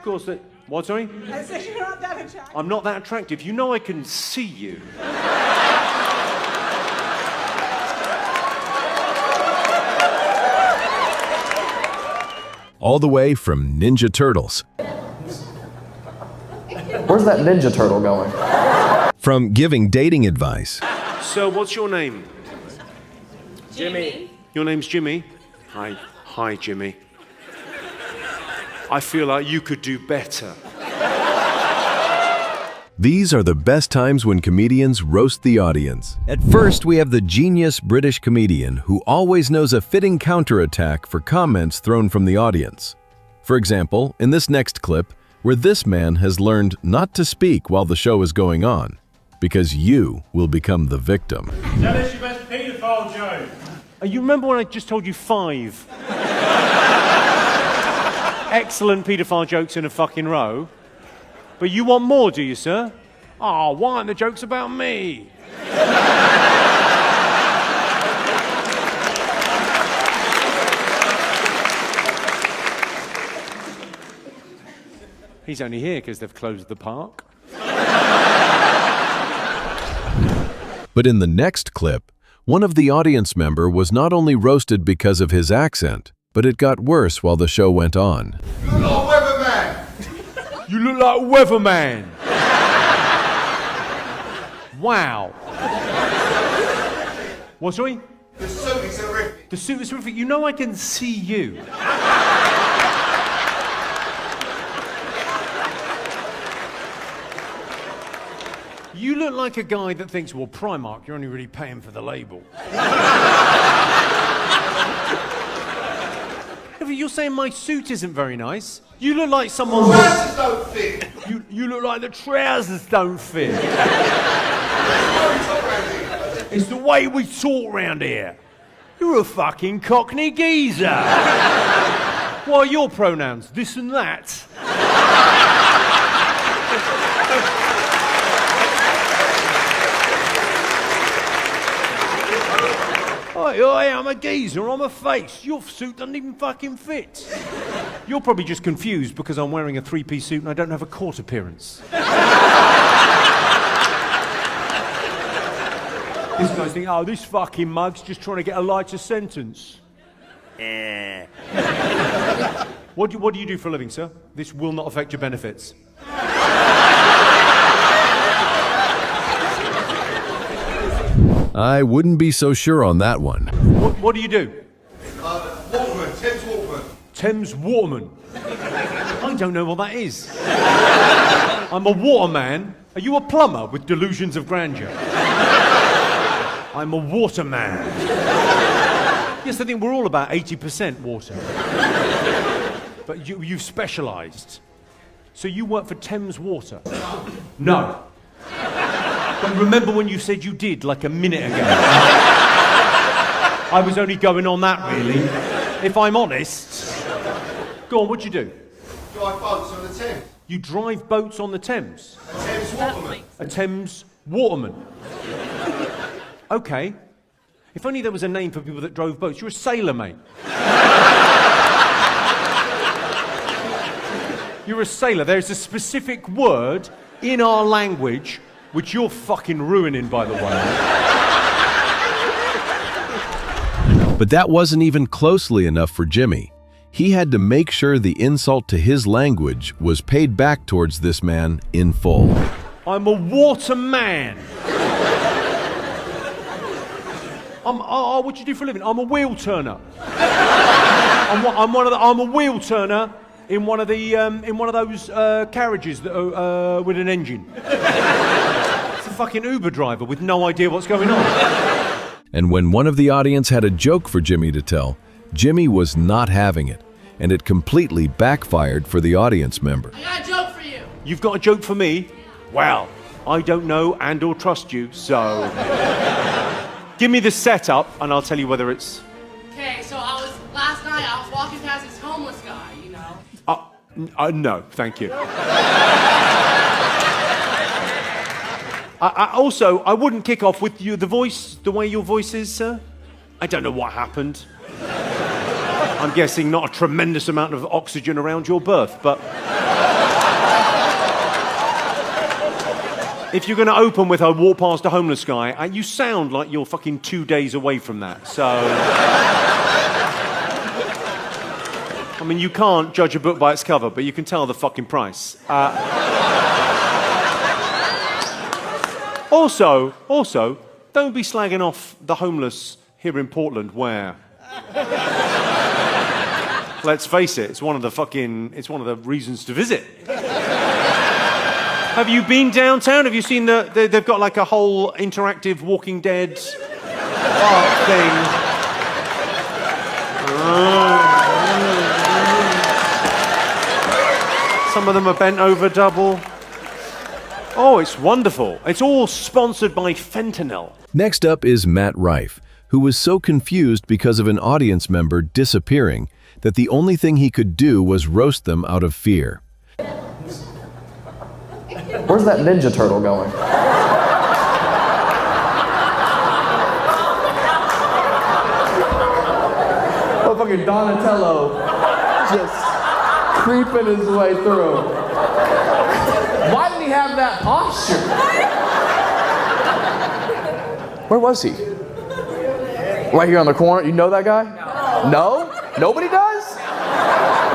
Of course, what, sorry? I said you're not that attractive. I'm not that attractive. You know I can see you. All the way from Ninja Turtles. Where's that Ninja Turtle going? From giving dating advice. So, what's your name? Jimmy. Your name's Jimmy? Hi, Jimmy. I feel like you could do better. These are the best times when comedians roast the audience. At first, we have the genius British comedian who always knows a fitting counterattack for comments thrown from the audience. For example, in this next clip, where this man has learned not to speak while the show is going on, because you will become the victim. Tell us your best paedophile joke. You remember when I just told you 5 excellent paedophile jokes in a fucking row? But you want more, do you, sir? Oh, why aren't the jokes about me? He's only here because they've closed the park. But in the next clip, one of the audience member was not only roasted because of his accent, but it got worse while the show went on. You look like a weatherman. You look like a weatherman. Wow. What, sorry? The suit is horrific. The suit is horrific. You know I can see you. You look like a guy that thinks, well, Primark, you're only really paying for the label. You're saying my suit isn't very nice. You look like someone... Trousers don't fit. You look like the trousers don't fit. It's the way we talk round here. You're a fucking Cockney geezer. What are your pronouns? This and that. Oi, I'm a geezer, I'm a face. Your suit doesn't even fucking fit. You're probably just confused because I'm wearing a 3-piece suit and I don't have a court appearance. This guy's thinking, oh, this fucking mug's just trying to get a lighter sentence. What do you do for a living, sir? This will not affect your benefits. I wouldn't be so sure on that one. What do you do? Waterman, Thames Waterman. Thames Waterman. I don't know what that is. I'm a waterman. Are you a plumber with delusions of grandeur? I'm a waterman. Yes, I think we're all about 80% water. But you've specialised. So you work for Thames Water? No. But remember when you said you did, like a minute ago? I was only going on that, really. If I'm honest. Go on, what'd you do? Drive boats on the Thames. You drive boats on the Thames? A Thames Waterman. A Thames waterman. Okay. If only there was a name for people that drove boats. You're a sailor, mate. You're a sailor. There's a specific word in our language which you're fucking ruining, by the way. But that wasn't even closely enough for Jimmy. He had to make sure the insult to his language was paid back towards this man in full. I'm a waterman. What do you do for a living? I'm a wheel turner. I'm a wheel turner in one of those carriages that are with an engine. It's a fucking Uber driver with no idea what's going on. And when one of the audience had a joke for Jimmy to tell, Jimmy was not having it, and it completely backfired for the audience member. I got a joke for you. You've got a joke for me? Well, I don't know and or trust you, so... Give me the setup and I'll tell you whether it's... Okay, so last night I was walking past this homeless guy, you know. No, thank you. I wouldn't kick off with you, the way your voice is, sir. I don't know what happened. I'm guessing not a tremendous amount of oxygen around your berth, but... if you're going to open with "I walk past a homeless guy," you sound like you're fucking 2 days away from that. So, I mean, you can't judge a book by its cover, but you can tell the fucking price. Also, don't be slagging off the homeless here in Portland, where, let's face it, it's one of the reasons to visit. Have you been downtown? Have you seen they've got like a whole interactive Walking Dead art thing. Some of them are bent over double. Oh, it's wonderful. It's all sponsored by fentanyl. Next up is Matt Rife, who was so confused because of an audience member disappearing that the only thing he could do was roast them out of fear. Where's that Ninja Turtle going? Motherfucking Donatello just creeping his way through. Why did he have that posture? Where was he? Right here on the corner? You know that guy? No? Nobody does?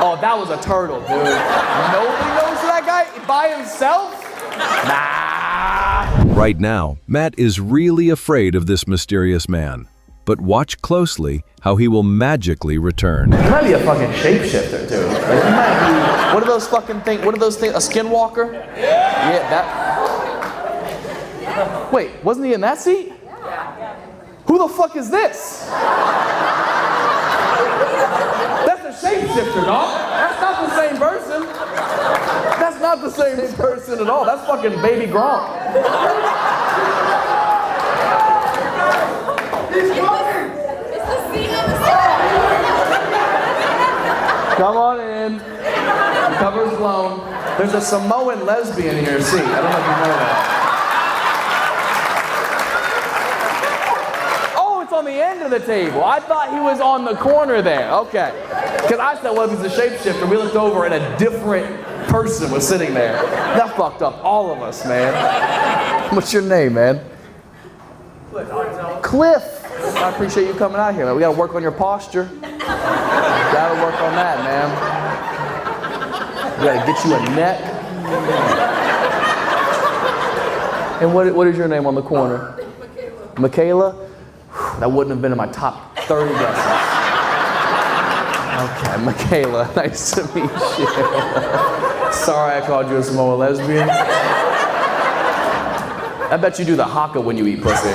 Oh, that was a turtle, dude. Nobody knows that guy by himself? Nah. Right now, Matt is really afraid of this mysterious man. But watch closely how he will magically return. He might be a fucking shapeshifter, dude. Like, he might be, what are those fucking things, a skinwalker? Yeah, that. Wait, wasn't he in that seat? Who the fuck is this? That's a shapeshifter, dog. That's not the same person. That's not the same person at all. That's fucking Baby Gronk. Come on in. The cover's blown. There's a Samoan lesbian in your seat. I don't know if you know that. Oh, it's on the end of the table. I thought he was on the corner there. Okay. Because I said, well, if he's a shapeshifter, we looked over and a different person was sitting there. That fucked up all of us, man. What's your name, man? Cliff. I appreciate you coming out here, man. We gotta work on your posture. Gotta work on that, man. We gotta get you a net. And what is your name on the corner? Michaela? That wouldn't have been in my top 30 guesses. Okay, Michaela, nice to meet you. Sorry I called you a Samoan lesbian. I bet you do the haka when you eat pussy.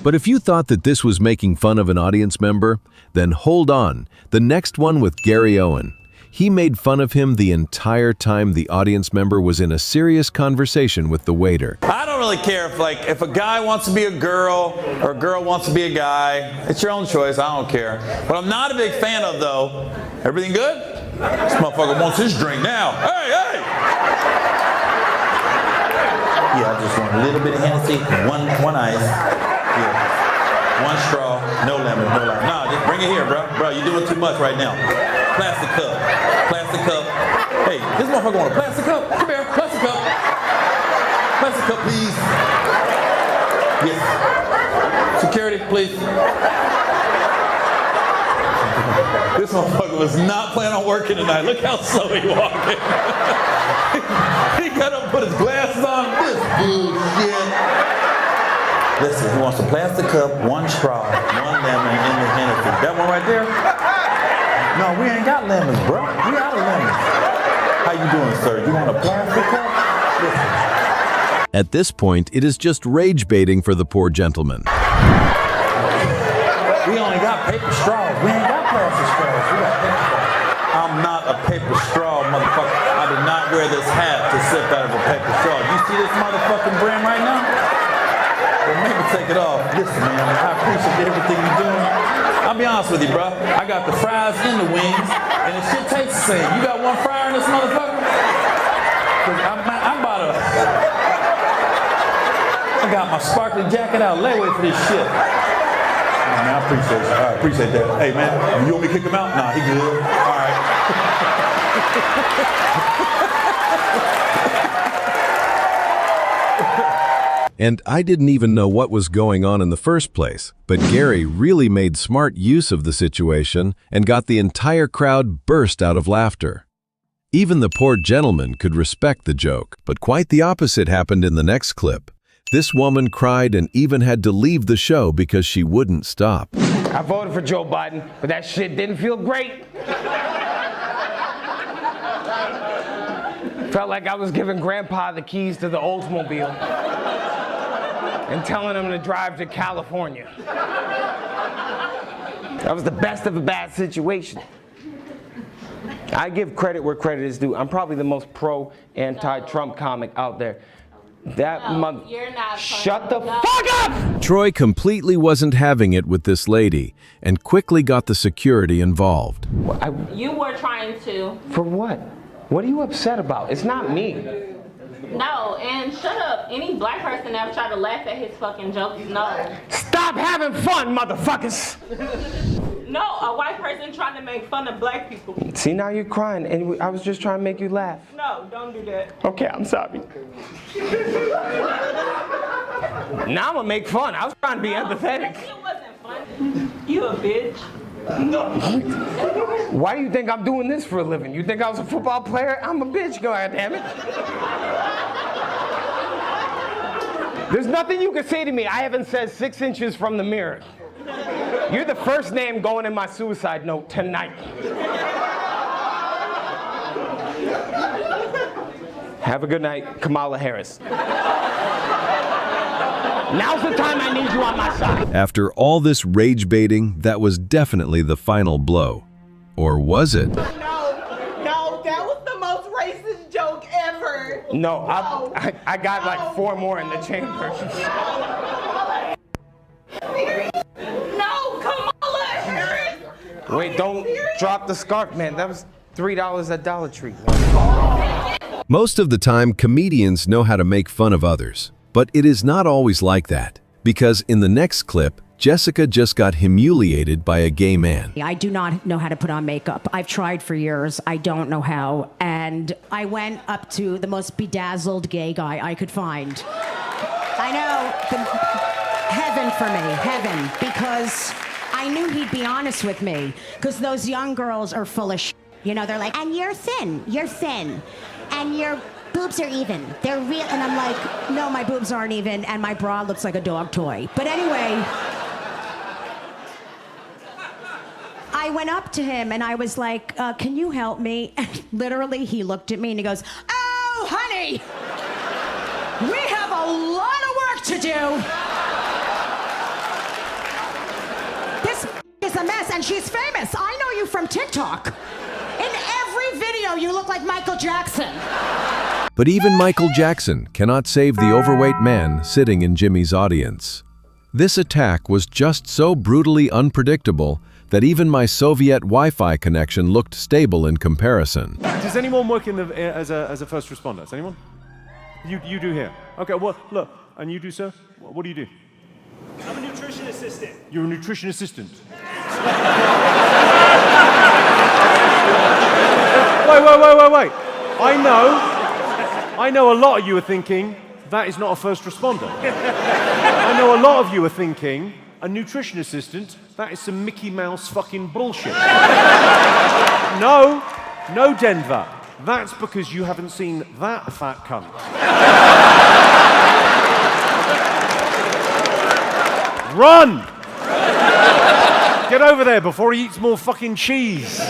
But if you thought that this was making fun of an audience member, then hold on. The next one with Gary Owen. He made fun of him the entire time the audience member was in a serious conversation with the waiter. I don't really care if a guy wants to be a girl or a girl wants to be a guy. It's your own choice. I don't care. What I'm not a big fan of, though, everything good? This motherfucker wants his drink now. Hey, hey! Yeah, I just want a little bit of Hennessy, one ice. Yeah. One straw, no lemon, no lime. Nah, just bring it here, bro. Bro, you're doing too much right now. Plastic cup. Plastic cup. Hey, this motherfucker want a plastic cup? Come here, plastic cup. Plastic cup, please. Yes. Security, please. This motherfucker was not planning on working tonight. Look how slow he walking. He got up, put his glasses on. This bullshit. Listen, he wants a plastic cup, one straw, one lemon, and the Hennessy. That one right there? No, we ain't got lemons, bro. We out of lemons. How you doing, sir? You want a plastic cup? Listen. At this point, it is just rage baiting for the poor gentleman. We only got paper straws. We ain't got plastic straws. We got paper straws. I'm not a paper straw, motherfucker. I did not wear this hat to sip out of a paper straw. You see this motherfucking brand right now? Well, maybe take it off. Listen, man, I appreciate everything you're doing. I'll be honest with you, bro. I got the fries and the wings, and the shit tastes the same. You got one fryer in this motherfucker? 'Cause I'm about to... I got my sparkly jacket out. Lay away for this shit. Oh, man, I appreciate it. I appreciate that. Hey, man, you want me to kick him out? Nah, he good. All right. And I didn't even know what was going on in the first place, but Gary really made smart use of the situation and got the entire crowd burst out of laughter. Even the poor gentleman could respect the joke, but quite the opposite happened in the next clip. This woman cried and even had to leave the show because she wouldn't stop. I voted for Joe Biden, but that shit didn't feel great. Felt like I was giving Grandpa the keys to the Oldsmobile and telling him to drive to California. That was the best of a bad situation. I give credit where credit is due. I'm probably the most pro-anti-Trump comic out there. That month. You're not. Shut the fuck up! Troy completely wasn't having it with this lady and quickly got the security involved. You were trying to. For what? What are you upset about? It's not me. No, and shut up. Any black person ever tried to laugh at his fucking jokes? No. Stop having fun, motherfuckers! No, a white person trying to make fun of black people. See, now you're crying, and I was just trying to make you laugh. No, don't do that. Okay, I'm sorry. Now I'm gonna make fun. I was trying to be empathetic. It wasn't funny. You a bitch. Why do you think I'm doing this for a living? You think I was a football player? I'm a bitch, goddammit. There's nothing you can say to me I haven't said 6 inches from the mirror. You're the first name going in my suicide note tonight. Have a good night, Kamala Harris. Now's the time I need you on my side. After all this rage baiting, that was definitely the final blow. Or was it? No, that was the most racist joke ever. No, I got like 4 more in the chamber. No, Kamala Harris. Wait, don't drop the scarf, man. That was $3 at Dollar Tree. Most of the time, comedians know how to make fun of others. But it is not always like that, because in the next clip, Jessica just got humiliated by a gay man. I do not know how to put on makeup. I've tried for years. I don't know how. And I went up to the most bedazzled gay guy I could find. I know, heaven for me, heaven, because I knew he'd be honest with me, because those young girls are full of shit. You know, they're like, and you're thin, and your boobs are even. They're real. And I'm like, no, my boobs aren't even, and my bra looks like a dog toy. But anyway, I went up to him and I was like, can you help me? And literally, he looked at me and he goes, oh, honey, we have a lot of work to do. This is a mess, and she's famous. I know you from TikTok. In every video, you look like Michael Jackson. But even Michael Jackson cannot save the overweight man sitting in Jimmy's audience. This attack was just so brutally unpredictable that even my Soviet Wi-Fi connection looked stable in comparison. Does anyone work in the as a first responder? Does anyone? You do here. Okay. Well, look, and you do, sir. What do you do? I'm a nutrition assistant. You're a nutrition assistant. Wait. I know a lot of you are thinking, that is not a first responder. I know a lot of you are thinking, a nutrition assistant, that is some Mickey Mouse fucking bullshit. No, Denver. That's because you haven't seen that fat cunt. Run! Get over there before he eats more fucking cheese.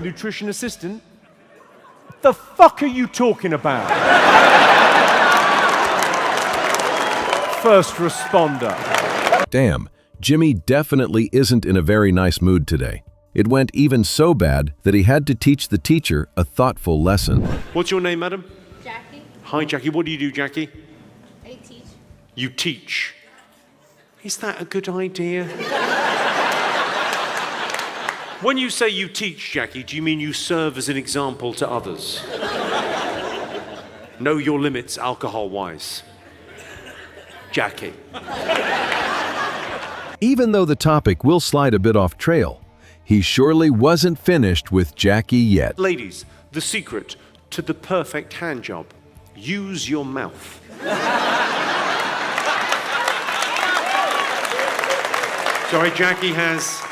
Nutrition assistant? The fuck are you talking about? First responder. Damn, Jimmy definitely isn't in a very nice mood today. It went even so bad that he had to teach the teacher a thoughtful lesson. What's your name, madam? Jackie, Hi, Jackie. What do you do, Jackie? I teach. You teach. Is that a good idea? When you say you teach, Jackie, do you mean you serve as an example to others? Know your limits alcohol-wise. Jackie. Even though the topic will slide a bit off trail, he surely wasn't finished with Jackie yet. Ladies, the secret to the perfect hand job. Use your mouth. Sorry, Jackie has...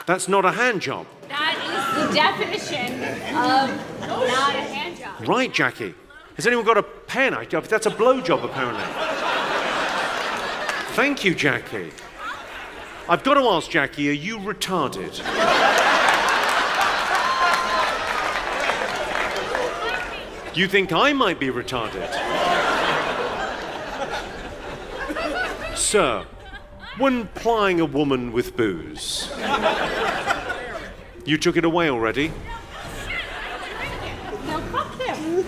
That's not a hand job. That is the definition of not a hand job. Right, Jackie. Has anyone got a pen? That's a blow job, apparently. Thank you, Jackie. I've got to ask, Jackie, are you retarded? You think I might be retarded? Sir, when plying a woman with booze, you took it away already? No, fuck him.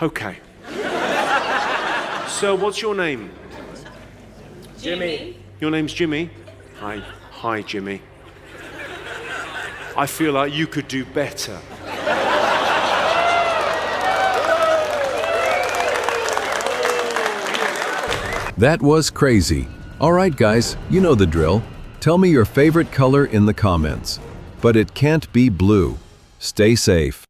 Okay. So, what's your name? Jimmy. Your name's Jimmy? Hi, Jimmy. I feel like you could do better. That was crazy. All right, guys, you know the drill. Tell me your favorite color in the comments. But it can't be blue. Stay safe.